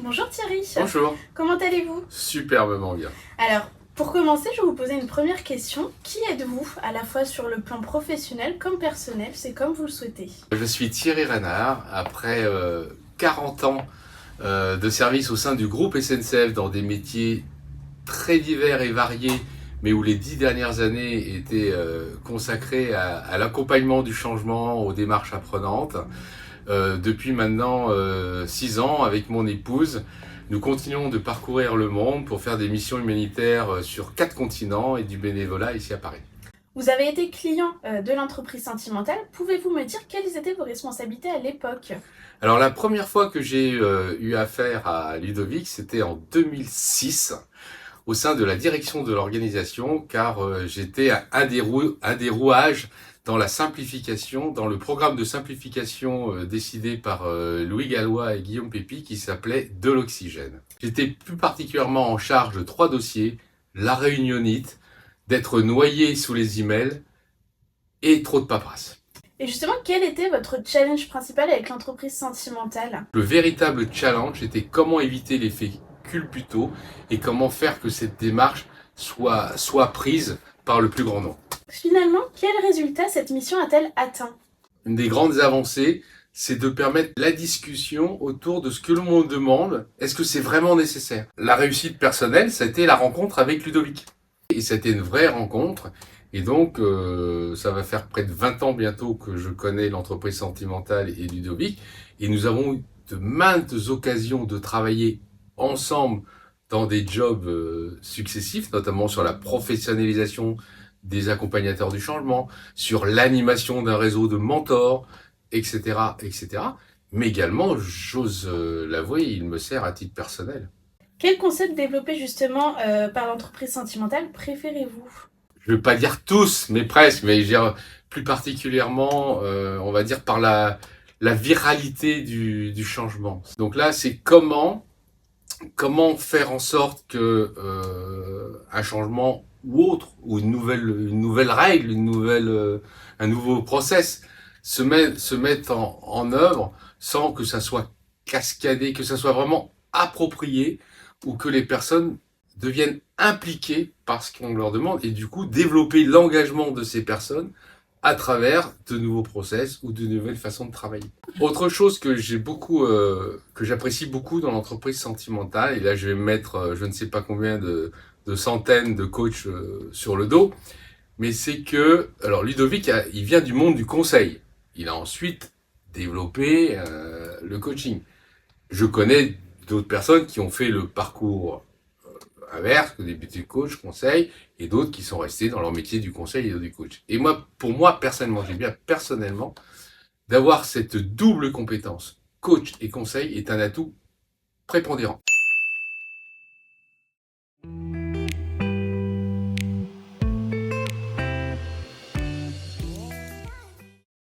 Bonjour Thierry. Bonjour. Comment allez-vous? Superbement bien. Alors, pour commencer, je vais vous poser une première question. Qui êtes-vous, à la fois sur le plan professionnel comme personnel? C'est comme vous le souhaitez. Je suis Thierry Renard. Après 40 ans de service au sein du groupe SNCF dans des métiers très divers et variés, mais où les 10 dernières années étaient consacrées à l'accompagnement du changement, aux démarches apprenantes. Depuis maintenant 6 ans, avec mon épouse, nous continuons de parcourir le monde pour faire des missions humanitaires sur 4 continents et du bénévolat ici à Paris. Vous avez été client de l'entreprise Sentimental. Pouvez-vous me dire quelles étaient vos responsabilités à l'époque? Alors la première fois que j'ai eu affaire à Ludovic, c'était en 2006, au sein de la direction de l'organisation, car j'étais un des rouages dans la simplification, dans le programme de simplification décidé par Louis Gallois et Guillaume Pépi, qui s'appelait De l'oxygène. J'étais plus particulièrement en charge de 3 dossiers, la réunionite, d'être noyé sous les emails et trop de paperasse. Et justement, quel était votre challenge principal avec l'entreprise Sentimental? Le véritable challenge était comment éviter l'effet culbuto et comment faire que cette démarche soit prise par le plus grand nombre. Finalement, quel résultat cette mission a-t-elle atteint? Une des grandes avancées, c'est de permettre la discussion autour de ce que l'on me demande. Est-ce que c'est vraiment nécessaire? La réussite personnelle, ça a été la rencontre avec Ludovic. Et c'était une vraie rencontre. Et donc, ça va faire près de 20 ans bientôt que je connais l'entreprise Sentimentale et Ludovic. Et nous avons eu de maintes occasions de travailler ensemble dans des jobs successifs, notamment sur la professionnalisation des accompagnateurs du changement, sur l'animation d'un réseau de mentors, etc., etc. Mais également, j'ose l'avouer, il me sert à titre personnel. Quel concept développé justement par l'entreprise Sentimentale préférez-vous? Je ne veux pas dire tous, mais presque, mais je veux dire plus particulièrement, on va dire par la viralité du changement. Donc là, c'est comment faire en sorte que un changement ou autre, ou une nouvelle règle, un nouveau process se mette en œuvre sans que ça soit cascadé, que ça soit vraiment approprié, ou que les personnes deviennent impliquées par ce qu'on leur demande, et du coup développer l'engagement de ces personnes à travers de nouveaux process ou de nouvelles façons de travailler. Autre chose que j'apprécie beaucoup dans l'entreprise Sentimentale, et là je vais mettre je ne sais pas combien de centaines de coachs sur le dos, mais c'est que, alors Ludovic, il vient du monde du conseil. Il a ensuite développé le coaching. Je connais d'autres personnes qui ont fait le parcours inverse, que débuté coach, conseil, et d'autres qui sont restés dans leur métier du conseil et du coach. Et moi, pour moi, personnellement, j'aime bien personnellement d'avoir cette double compétence. Coach et conseil est un atout prépondérant.